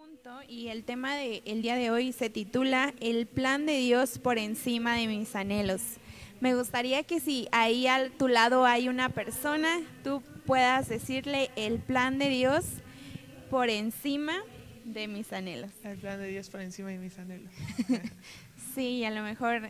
Punto, y el tema del día de hoy se titula El plan de Dios por encima de mis anhelos. Me gustaría que si ahí a tu lado hay una persona, tú puedas decirle el plan de Dios por encima de mis anhelos. El plan de Dios por encima de mis anhelos. Sí, a lo mejor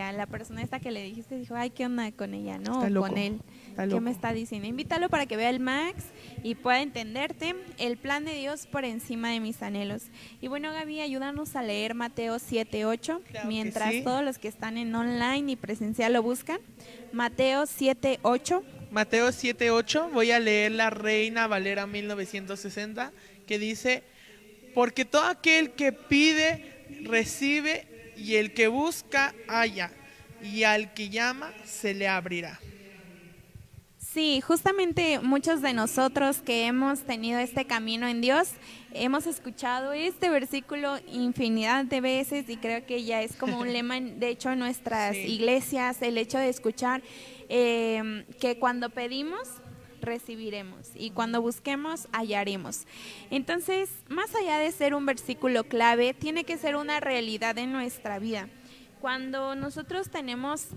a la persona esta que le dijiste dijo, ay, ¿qué onda con ella, no? Está O loco. con él. Está ¿Qué loco. me está diciendo? Invítalo para que vea el Max y pueda entenderte el plan de Dios por encima de mis anhelos. Y bueno, Gaby, ayúdanos a leer Mateo 7:8, Claro que mientras sí. todos los que están en online y presencial lo buscan. Mateo 7:8. Mateo 7:8, voy a leer la Reina Valera 1960, que dice, porque todo aquel que pide, recibe, y el que busca, halla, y al que llama, se le abrirá. Sí, justamente muchos de nosotros que hemos tenido este camino en Dios, hemos escuchado este versículo infinidad de veces y creo que ya es como un lema, de hecho, en nuestras Sí. iglesias, el hecho de escuchar que cuando pedimos, recibiremos y cuando busquemos, hallaremos. Entonces, más allá de ser un versículo clave, tiene que ser una realidad en nuestra vida. Cuando nosotros tenemos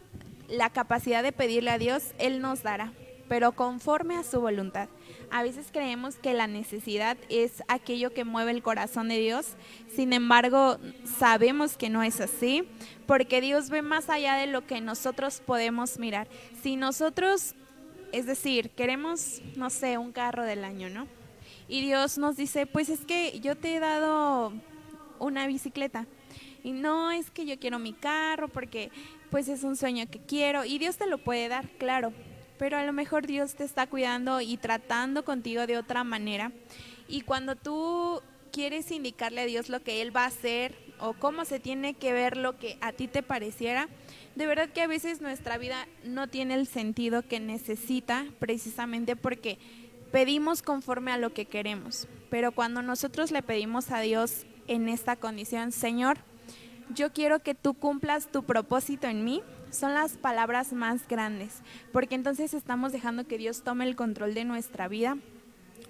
la capacidad de pedirle a Dios, Él nos dará, pero conforme a su voluntad. A veces creemos que la necesidad es aquello que mueve el corazón de Dios, sin embargo, sabemos que no es así, porque Dios ve más allá de lo que nosotros podemos mirar. Si nosotros, es decir, queremos, no sé, un carro del año, ¿no? Y Dios nos dice, pues es que yo te he dado una bicicleta. Y no es que yo quiero mi carro porque pues es un sueño que quiero y Dios te lo puede dar, claro, pero a lo mejor Dios te está cuidando y tratando contigo de otra manera. Y cuando tú quieres indicarle a Dios lo que Él va a hacer o cómo se tiene que ver lo que a ti te pareciera, de verdad que a veces nuestra vida no tiene el sentido que necesita precisamente porque pedimos conforme a lo que queremos. Pero cuando nosotros le pedimos a Dios en esta condición, Señor, yo quiero que tú cumplas tu propósito en mí, son las palabras más grandes, porque entonces estamos dejando que Dios tome el control de nuestra vida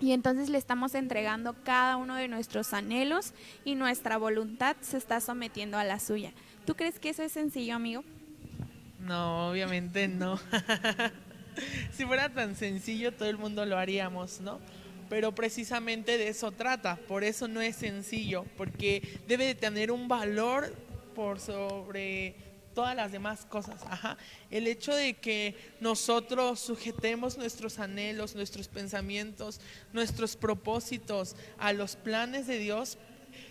y entonces le estamos entregando cada uno de nuestros anhelos y nuestra voluntad se está sometiendo a la suya. ¿Tú crees que eso es sencillo, amigo? No, obviamente no. Si fuera tan sencillo, todo el mundo lo haríamos, ¿no? Pero precisamente de eso trata, por eso no es sencillo, porque debe de tener un valor por sobre todas las demás cosas. Ajá. El hecho de que nosotros sujetemos nuestros anhelos, nuestros pensamientos, nuestros propósitos a los planes de Dios,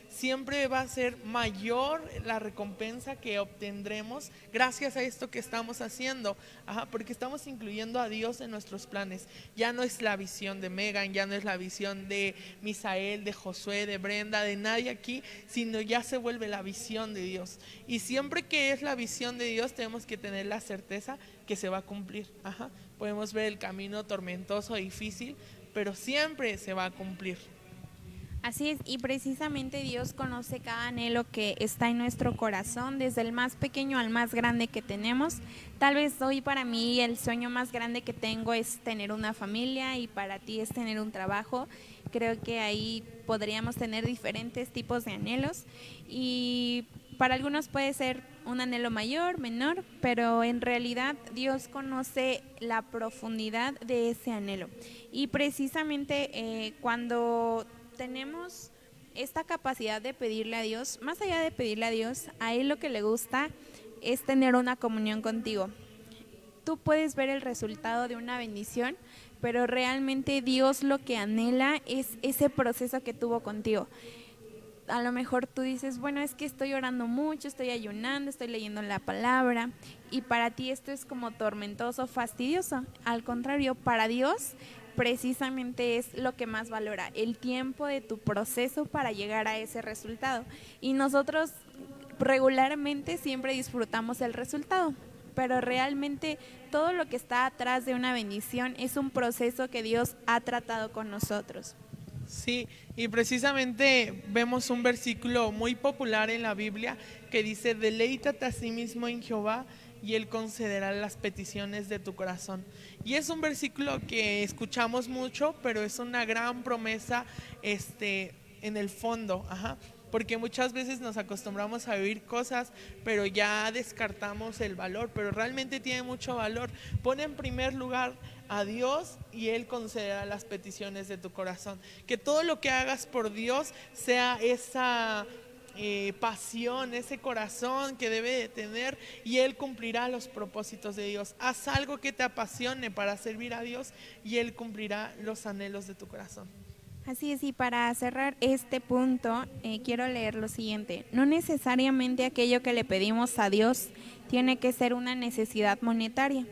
siempre va a ser mayor la recompensa que obtendremos gracias a esto que estamos haciendo. Ajá, porque estamos incluyendo a Dios en nuestros planes. Ya no es la visión de Megan, ya no es la visión de Misael, de Josué, de Brenda, de nadie aquí, sino ya se vuelve la visión de Dios. Y siempre que es la visión de Dios, tenemos que tener la certeza que se va a cumplir. Ajá, podemos ver el camino tormentoso, difícil, pero siempre se va a cumplir. Así es, y precisamente Dios conoce cada anhelo que está en nuestro corazón, desde el más pequeño al más grande que tenemos. Tal vez hoy para mí el sueño más grande que tengo es tener una familia y para ti es tener un trabajo. Creo que ahí podríamos tener diferentes tipos de anhelos y para algunos puede ser un anhelo mayor, menor, pero en realidad Dios conoce la profundidad de ese anhelo. Y precisamente cuando tenemos esta capacidad de pedirle a Dios, más allá de pedirle a Dios, a Él lo que le gusta es tener una comunión contigo. Tú puedes ver el resultado de una bendición, pero realmente Dios lo que anhela es ese proceso que tuvo contigo. A lo mejor tú dices, bueno, es que estoy orando mucho, estoy ayunando, estoy leyendo la palabra y para ti esto es como tormentoso, fastidioso. Al contrario, para Dios precisamente es lo que más valora, el tiempo de tu proceso para llegar a ese resultado. Y nosotros regularmente siempre disfrutamos el resultado, pero realmente todo lo que está atrás de una bendición es un proceso que Dios ha tratado con nosotros. Sí, y precisamente vemos un versículo muy popular en la Biblia que dice, deleítate a sí mismo en Jehová y Él concederá las peticiones de tu corazón. Y es un versículo que escuchamos mucho, pero es una gran promesa, en el fondo, porque muchas veces nos acostumbramos a vivir cosas, pero ya descartamos el valor, pero realmente tiene mucho valor. Pon en primer lugar a Dios y Él concederá las peticiones de tu corazón. Que todo lo que hagas por Dios sea esa pasión, ese corazón que debe de tener, y Él cumplirá los propósitos de Dios. Haz algo que te apasione para servir a Dios y Él cumplirá los anhelos de tu corazón. Así es, y para cerrar este punto, quiero leer lo siguiente. No necesariamente aquello que le pedimos a Dios tiene que ser una necesidad monetaria.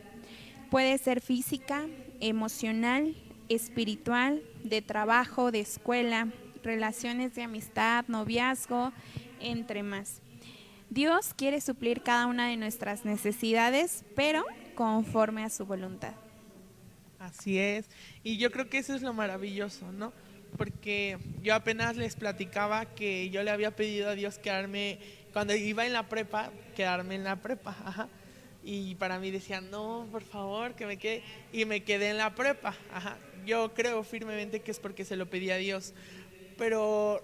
Puede ser física, emocional, espiritual, de trabajo, de escuela, relaciones de amistad, noviazgo, entre más. Dios quiere suplir cada una de nuestras necesidades, pero conforme a su voluntad. Así es, y yo creo que eso es lo maravilloso, ¿no? Porque yo apenas les platicaba que yo le había pedido a Dios quedarme, cuando iba en la prepa, quedarme en la prepa, y para mí decían, no, por favor, que me quede, y me quedé en la prepa, yo creo firmemente que es porque se lo pedí a Dios, pero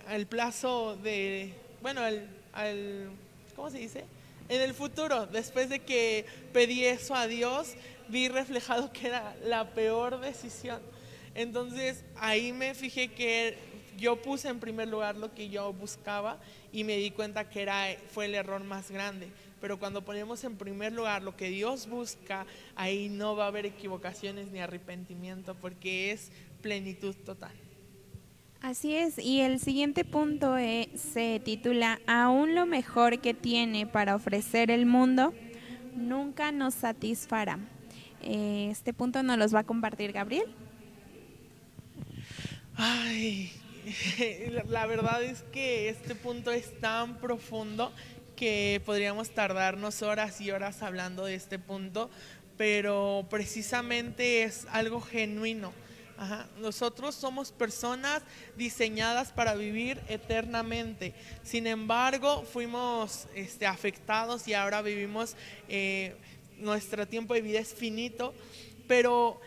al plazo de, bueno, ¿cómo se dice? En el futuro, después de que pedí eso a Dios, vi reflejado que era la peor decisión. Entonces ahí me fijé que yo puse en primer lugar lo que yo buscaba y me di cuenta que fue el error más grande. Pero cuando ponemos en primer lugar lo que Dios busca, ahí no va a haber equivocaciones ni arrepentimiento, porque es plenitud total. Así es, y el siguiente punto se titula Aún lo mejor que tiene para ofrecer el mundo nunca nos satisfará. Este punto nos los va a compartir Gabriel. Ay, la verdad es que este punto es tan profundo que podríamos tardarnos horas y horas hablando de este punto, pero precisamente es algo genuino. Nosotros somos personas diseñadas para vivir eternamente. Sin embargo, fuimos afectados y ahora vivimos, nuestro tiempo de vida es finito, pero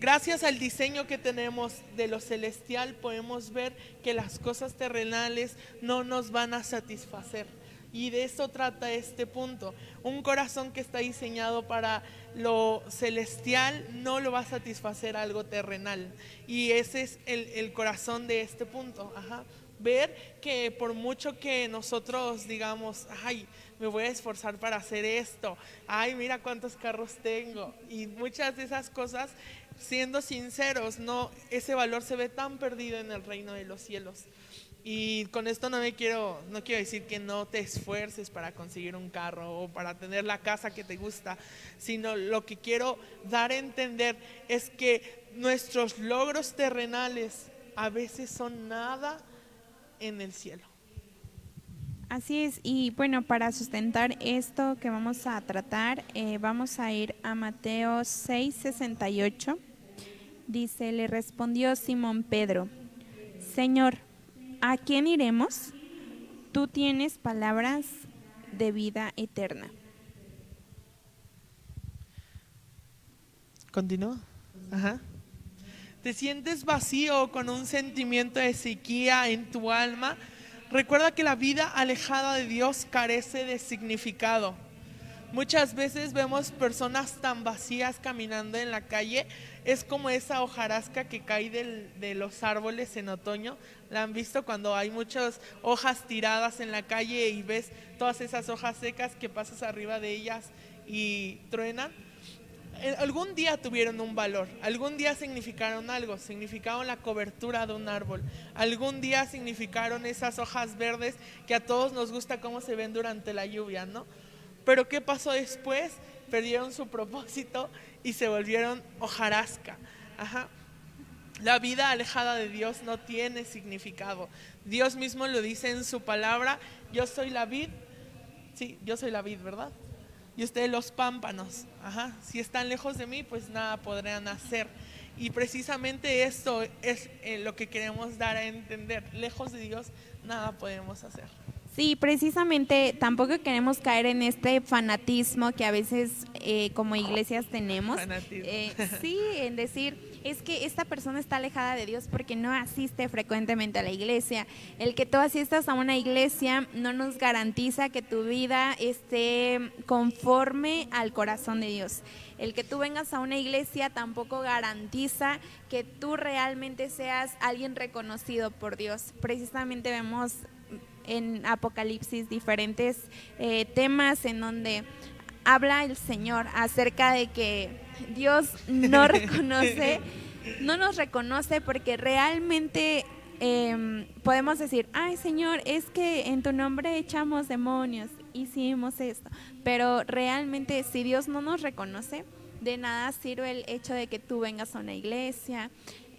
gracias al diseño que tenemos de lo celestial podemos ver que las cosas terrenales no nos van a satisfacer. Y de eso trata este punto. Un corazón que está diseñado para lo celestial no lo va a satisfacer algo terrenal. Y ese es el corazón de este punto. Ver que por mucho que nosotros digamos, ay, me voy a esforzar para hacer esto, ay, mira cuántos carros tengo, y muchas de esas cosas, siendo sinceros, no, ese valor se ve tan perdido en el reino de los cielos. Y con esto no quiero decir que no te esfuerces para conseguir un carro o para tener la casa que te gusta, sino lo que quiero dar a entender es que nuestros logros terrenales a veces son nada en el cielo. Así es, y bueno, para sustentar esto que vamos a tratar, vamos a ir a Mateo 6:68. Dice, le respondió Simón Pedro, Señor, ¿a quién iremos? Tú tienes palabras de vida eterna. Continúa. ¿Te sientes vacío con un sentimiento de sequía en tu alma? Recuerda que la vida alejada de Dios carece de significado. Muchas veces vemos personas tan vacías caminando en la calle. Es como esa hojarasca que cae de los árboles en otoño. ¿La han visto cuando hay muchas hojas tiradas en la calle y ves todas esas hojas secas que pasas arriba de ellas y truenan? Algún día tuvieron un valor, algún día significaron algo, significaron la cobertura de un árbol, algún día significaron esas hojas verdes que a todos nos gusta cómo se ven durante la lluvia, ¿no? Pero ¿qué pasó después? Perdieron su propósito y se volvieron hojarasca. La vida alejada de Dios no tiene significado. Dios mismo lo dice en su palabra, yo soy la vid, sí, yo soy la vid, ¿verdad? Y ustedes los pámpanos, si están lejos de mí, pues nada podrán hacer. Y precisamente esto es lo que queremos dar a entender. Lejos de Dios, nada podemos hacer. Sí, precisamente tampoco queremos caer en este fanatismo que a veces como iglesias tenemos. Fanatismo. Sí, en decir, es que esta persona está alejada de Dios porque no asiste frecuentemente a la iglesia. El que tú asistas a una iglesia no nos garantiza que tu vida esté conforme al corazón de Dios. El que tú vengas a una iglesia tampoco garantiza que tú realmente seas alguien reconocido por Dios. Precisamente vemos en Apocalipsis diferentes temas en donde habla el Señor acerca de que Dios no reconoce, no nos reconoce porque realmente podemos decir, ay Señor, es que en tu nombre echamos demonios, hicimos esto, pero realmente si Dios no nos reconoce, de nada sirve el hecho de que tú vengas a una iglesia.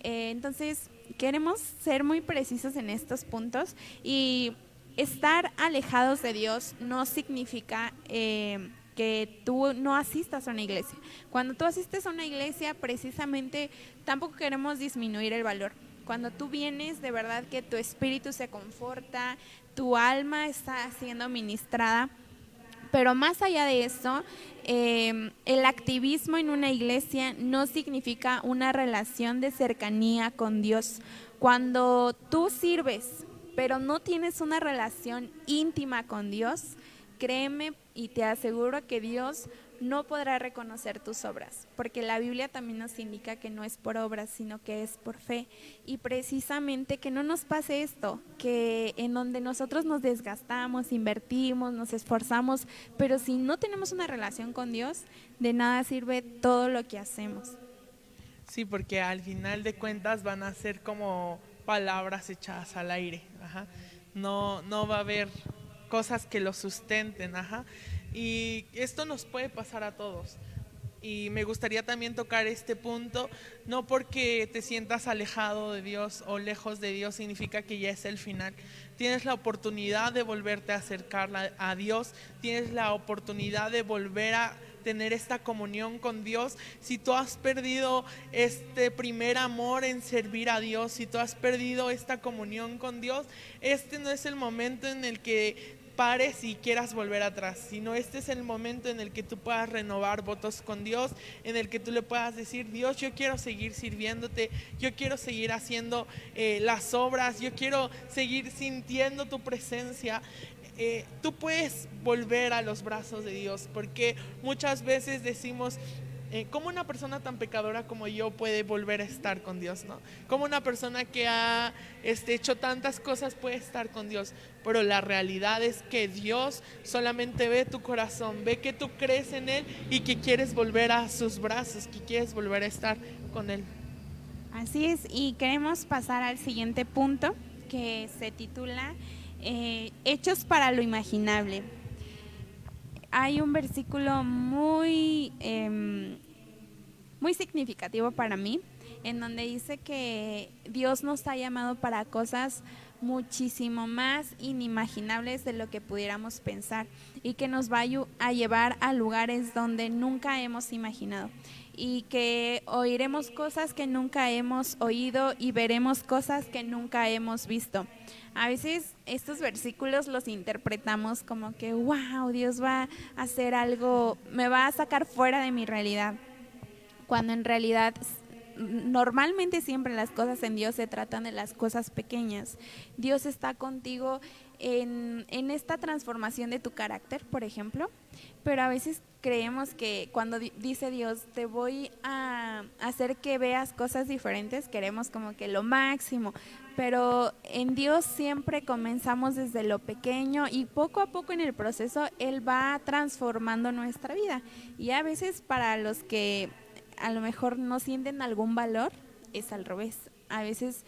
Entonces queremos ser muy precisos en estos puntos, y estar alejados de Dios no significa que tú no asistas a una iglesia. Cuando tú asistes a una iglesia, precisamente tampoco queremos disminuir el valor. Cuando tú vienes, de verdad que tu espíritu se conforta, tu alma está siendo ministrada. Pero más allá de eso, el activismo en una iglesia no significa una relación de cercanía con Dios. Cuando tú sirves, pero no tienes una relación íntima con Dios, créeme y te aseguro que Dios no podrá reconocer tus obras, porque la Biblia también nos indica que no es por obras, sino que es por fe. Y precisamente que no nos pase esto, que en donde nosotros nos desgastamos, invertimos, nos esforzamos, pero si no tenemos una relación con Dios, de nada sirve todo lo que hacemos. Sí, porque al final de cuentas van a ser como palabras echadas al aire. Ajá. No, no va a haber cosas que lo sustenten. Ajá. Y esto nos puede pasar a todos. Y me gustaría también tocar este punto, no porque te sientas alejado de Dios o lejos de Dios significa que ya es el final. Tienes la oportunidad de volverte a acercar a Dios, tienes la oportunidad de volver a tener esta comunión con Dios. Si tú has perdido este primer amor en servir a Dios, si tú has perdido esta comunión con Dios, este no es el momento en el que pares y quieras volver atrás, sino este es el momento en el que tú puedas renovar votos con Dios, en el que tú le puedas decir, Dios, yo quiero seguir sirviéndote, yo quiero seguir haciendo las obras, yo quiero seguir sintiendo tu presencia. Tú puedes volver a los brazos de Dios, porque muchas veces decimos, ¿cómo una persona tan pecadora como yo puede volver a estar con Dios, no? ¿Cómo una persona que ha hecho tantas cosas puede estar con Dios? Pero la realidad es que Dios solamente ve tu corazón, ve que tú crees en Él y que quieres volver a sus brazos, que quieres volver a estar con Él. Así es, y queremos pasar al siguiente punto, que se titula Hechos para lo imaginable. Hay un versículo muy significativo para mí, en donde dice que Dios nos ha llamado para cosas muchísimo más inimaginables de lo que pudiéramos pensar, y que nos va a llevar a lugares donde nunca hemos imaginado, y que oiremos cosas que nunca hemos oído y veremos cosas que nunca hemos visto. A veces estos versículos los interpretamos como que, wow, Dios va a hacer algo, me va a sacar fuera de mi realidad, cuando en realidad normalmente siempre las cosas en Dios se tratan de las cosas pequeñas. Dios está contigo en esta transformación de tu carácter, por ejemplo, pero a veces creemos que cuando dice Dios, te voy a hacer que veas cosas diferentes, queremos como que lo máximo, pero en Dios siempre comenzamos desde lo pequeño, y poco a poco en el proceso Él va transformando nuestra vida. Y a veces para los que a lo mejor no sienten algún valor, es al revés. A veces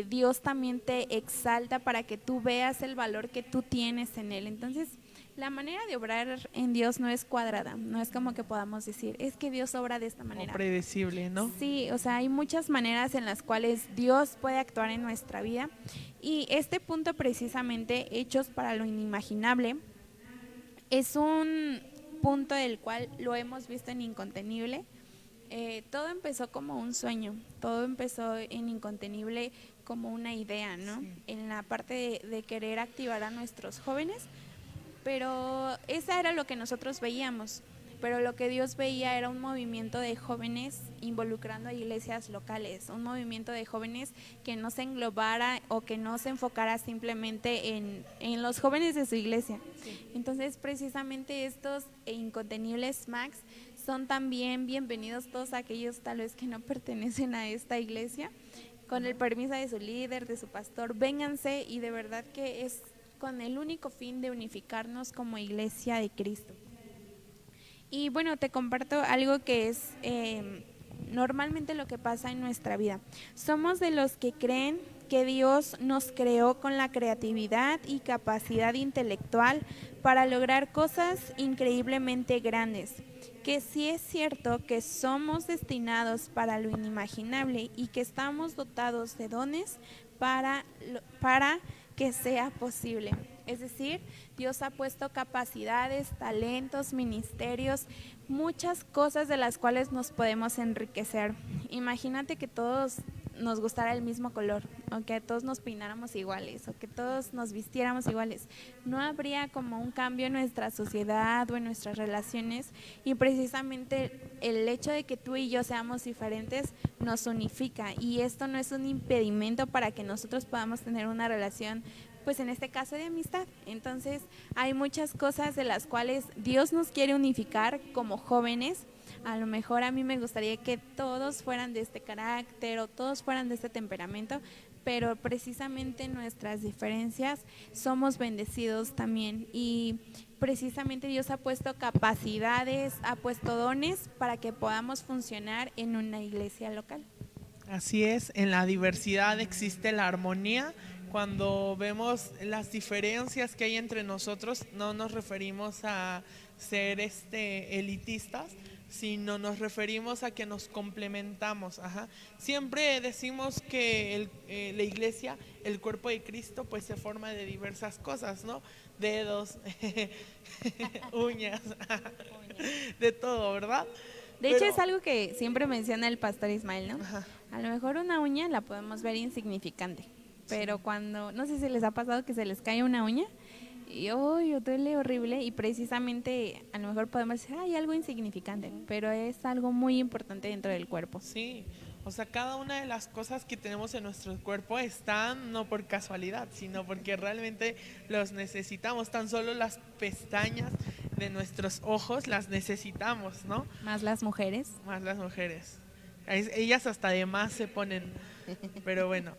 Dios también te exalta para que tú veas el valor que tú tienes en Él. Entonces, la manera de obrar en Dios no es cuadrada, no es como que podamos decir, es que Dios obra de esta manera. O predecible, ¿no? Sí, o sea, hay muchas maneras en las cuales Dios puede actuar en nuestra vida, y este punto precisamente, Hechos para lo inimaginable, es un punto del cual lo hemos visto en Incontenible. Todo empezó como un sueño, todo empezó en Incontenible como una idea, ¿no? Sí. En la parte de querer activar a nuestros jóvenes, pero esa era lo que nosotros veíamos. pero lo que Dios veía era un movimiento de jóvenes involucrando a iglesias locales, un movimiento de jóvenes que no se englobara o que no se enfocara simplemente en los jóvenes de su iglesia. Sí. Entonces, precisamente estos incontenibles Max son también bienvenidos todos aquellos tal vez que no pertenecen a esta iglesia, con el permiso de su líder, de su pastor, vénganse, y de verdad que es con el único fin de unificarnos como iglesia de Cristo. Y bueno, te comparto algo que es normalmente lo que pasa en nuestra vida. Somos de los que creen que Dios nos creó con la creatividad y capacidad intelectual para lograr cosas increíblemente grandes. Que sí es cierto que somos destinados para lo inimaginable y que estamos dotados de dones para que sea posible. Es decir, Dios ha puesto capacidades, talentos, ministerios, muchas cosas de las cuales nos podemos enriquecer. Imagínate que todos nos gustara el mismo color, o que todos nos peináramos iguales, o que todos nos vistiéramos iguales. No habría como un cambio en nuestra sociedad o en nuestras relaciones, y precisamente el hecho de que tú y yo seamos diferentes nos unifica, y esto no es un impedimento para que nosotros podamos tener una relación, pues en este caso de amistad. Entonces hay muchas cosas de las cuales Dios nos quiere unificar como jóvenes. A lo mejor a mí me gustaría que todos fueran de este carácter o todos fueran de este temperamento, pero precisamente nuestras diferencias somos bendecidos también, y precisamente Dios ha puesto capacidades, ha puesto dones para que podamos funcionar en una iglesia local. Así es, en la diversidad existe la armonía. Cuando vemos las diferencias que hay entre nosotros, no nos referimos a ser elitistas, sino nos referimos a que nos complementamos. Ajá. Siempre decimos que la iglesia, el cuerpo de Cristo, pues se forma de diversas cosas, ¿no? Dedos, uñas, de todo, ¿verdad? De hecho, es algo que siempre menciona el pastor Ismael, ¿no? Ajá. A lo mejor una uña la podemos ver insignificante, pero sí, cuando, no sé si les ha pasado que se les cae una uña y duele horrible, y precisamente a lo mejor podemos decir, hay algo insignificante, pero es algo muy importante dentro del cuerpo. Sí, o sea, cada una de las cosas que tenemos en nuestro cuerpo están no por casualidad, sino porque realmente los necesitamos. Tan solo las pestañas de nuestros ojos las necesitamos, ¿no? Más las mujeres. Más las mujeres. Ellas hasta de más se ponen, pero bueno.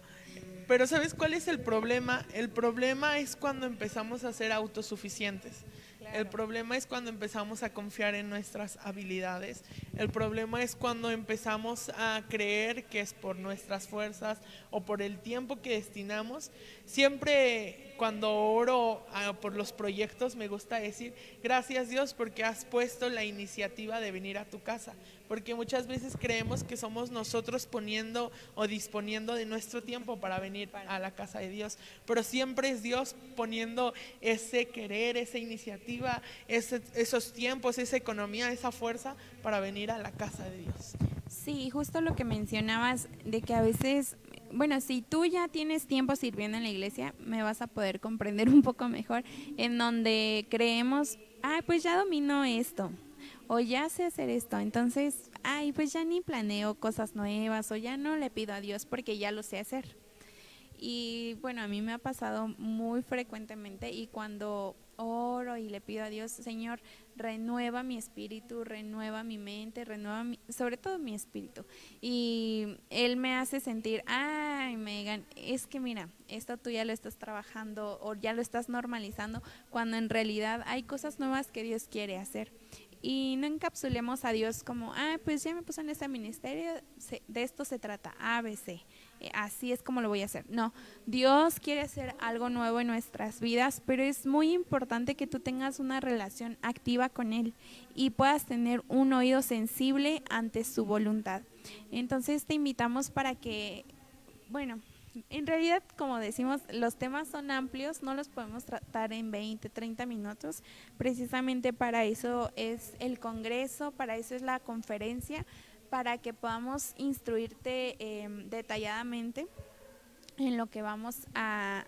Pero ¿sabes cuál es el problema? El problema es cuando empezamos a ser autosuficientes. Claro. El problema es cuando empezamos a confiar en nuestras habilidades. El problema es cuando empezamos a creer que es por nuestras fuerzas o por el tiempo que destinamos. Siempre cuando oro por los proyectos me gusta decir, gracias Dios porque has puesto la iniciativa de venir a tu casa. Porque muchas veces creemos que somos nosotros poniendo o disponiendo de nuestro tiempo para venir a la casa de Dios, pero siempre es Dios poniendo ese querer, esa iniciativa, esos tiempos, esa economía, esa fuerza para venir a la casa de Dios. Sí, justo lo que mencionabas de que a veces, bueno, si tú ya tienes tiempo sirviendo en la iglesia, me vas a poder comprender un poco mejor, en donde creemos, pues ya domino esto, o ya sé hacer esto, entonces, pues ya ni planeo cosas nuevas, o ya no le pido a Dios porque ya lo sé hacer. Y bueno, a mí me ha pasado muy frecuentemente, y cuando oro y le pido a Dios, Señor, renueva mi espíritu, renueva mi mente, sobre todo mi espíritu. Y Él me hace sentir, Megan, es que mira, esto tú ya lo estás trabajando o ya lo estás normalizando, cuando en realidad hay cosas nuevas que Dios quiere hacer. Y no encapsulemos a Dios como, pues ya me puse en este ministerio, de esto se trata, ABC, así es como lo voy a hacer. No, Dios quiere hacer algo nuevo en nuestras vidas, pero es muy importante que tú tengas una relación activa con Él y puedas tener un oído sensible ante su voluntad. Entonces te invitamos para que, bueno, en realidad, como decimos, los temas son amplios, no los podemos tratar en 20, 30 minutos. Precisamente para eso es el congreso, para eso es la conferencia, para que podamos instruirte detalladamente en lo que vamos a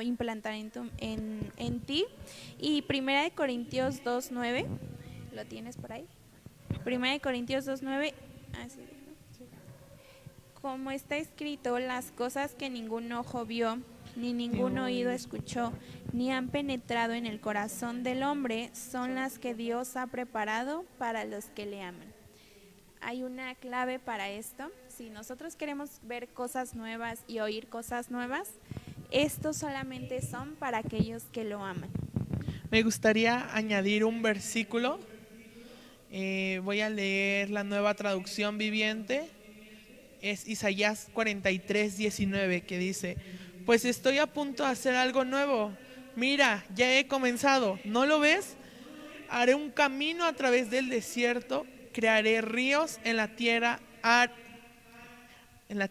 implantar en ti. Y 1 Corintios 2:9 ¿Lo tienes por ahí? 1 Corintios 2:9. Así dijo. Como está escrito, las cosas que ningún ojo vio, ni ningún oído escuchó, ni han penetrado en el corazón del hombre, son las que Dios ha preparado para los que le aman. Hay una clave para esto. Si nosotros queremos ver cosas nuevas y oír cosas nuevas, estos solamente son para aquellos que lo aman. Me gustaría añadir un versículo. Voy a leer la Nueva Traducción Viviente. Es Isaías 43:19, que dice: pues estoy a punto de hacer algo nuevo. Mira, ya he comenzado. ¿No lo ves? Haré un camino a través del desierto, crearé ríos en la tierra en la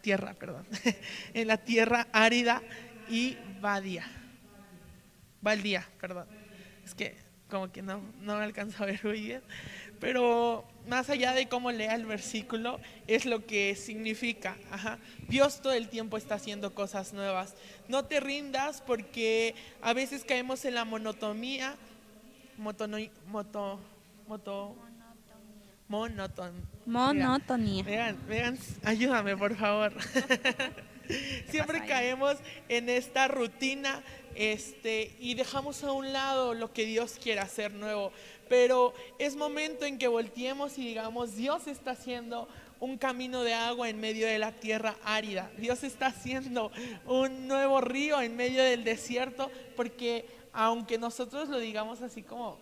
tierra árida y baldía, perdón. Es que como que no me alcanzo a ver muy bien. Pero más allá de cómo lea el versículo, es lo que significa. Dios todo el tiempo está haciendo cosas nuevas. No te rindas, porque a veces caemos en la monotonía. Monotonía. Vean, ayúdame por favor. Siempre caemos en esta rutina, y dejamos a un lado lo que Dios quiere hacer nuevo. Pero es momento en que volteemos y digamos: Dios está haciendo un camino de agua en medio de la tierra árida. Dios está haciendo un nuevo río en medio del desierto, porque aunque nosotros lo digamos así como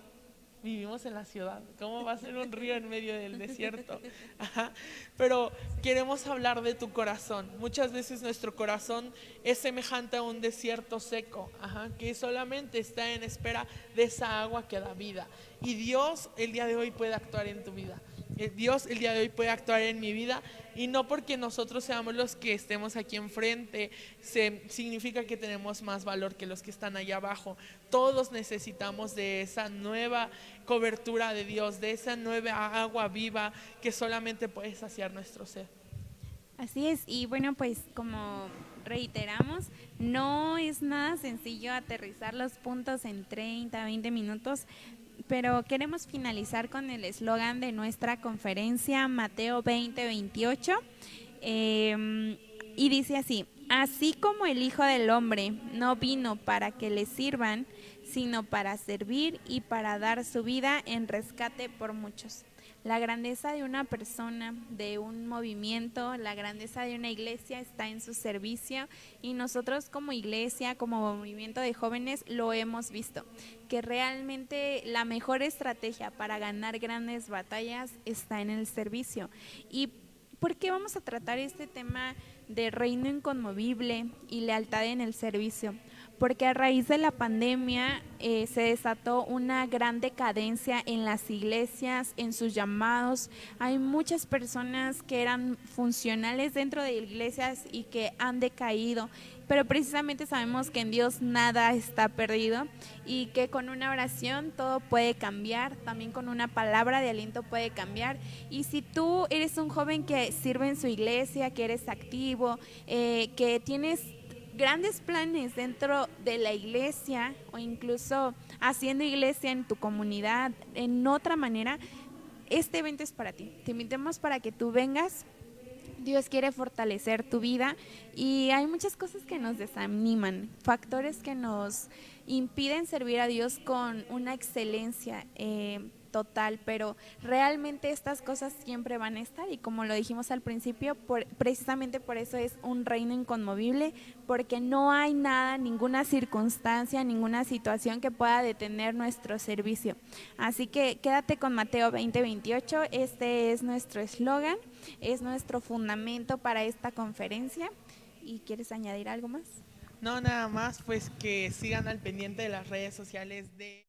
vivimos en la ciudad, ¿cómo va a ser un río en medio del desierto? Pero queremos hablar de tu corazón. Muchas veces nuestro corazón es semejante a un desierto seco, que solamente está en espera de esa agua que da vida. Y Dios el día de hoy puede actuar en tu vida. Dios el día de hoy puede actuar en mi vida, y no porque nosotros seamos los que estemos aquí enfrente significa que tenemos más valor que los que están allá abajo. Todos necesitamos de esa nueva cobertura de Dios, de esa nueva agua viva que solamente puede saciar nuestro ser. Así es, y bueno, pues como reiteramos, no es nada sencillo aterrizar los puntos en 30, 20 minutos, pero queremos finalizar con el eslogan de nuestra conferencia, Mateo 20:28, y dice así: así como el Hijo del Hombre no vino para que le sirvan, sino para servir y para dar su vida en rescate por muchos. La grandeza de una persona, de un movimiento, la grandeza de una iglesia está en su servicio, y nosotros como iglesia, como movimiento de jóvenes, lo hemos visto, que realmente la mejor estrategia para ganar grandes batallas está en el servicio. ¿Y por qué vamos a tratar este tema de reino inconmovible y lealtad en el servicio? Porque a raíz de la pandemia se desató una gran decadencia en las iglesias, en sus llamados. Hay muchas personas que eran funcionales dentro de iglesias y que han decaído, pero precisamente sabemos que en Dios nada está perdido, y que con una oración todo puede cambiar, también con una palabra de aliento puede cambiar. Y si tú eres un joven que sirve en su iglesia, que eres activo, que tienes grandes planes dentro de la iglesia, o incluso haciendo iglesia en tu comunidad, en otra manera, este evento es para ti. Te invitamos para que tú vengas. Dios quiere fortalecer tu vida, y hay muchas cosas que nos desaniman, factores que nos impiden servir a Dios con una excelencia total, pero realmente estas cosas siempre van a estar, y como lo dijimos al principio, precisamente por eso es un reino inconmovible, porque no hay nada, ninguna circunstancia, ninguna situación que pueda detener nuestro servicio. Así que quédate con Mateo 20:28, este es nuestro eslogan, es nuestro fundamento para esta conferencia. ¿Y quieres añadir algo más? No, nada más, pues que sigan al pendiente de las redes sociales de...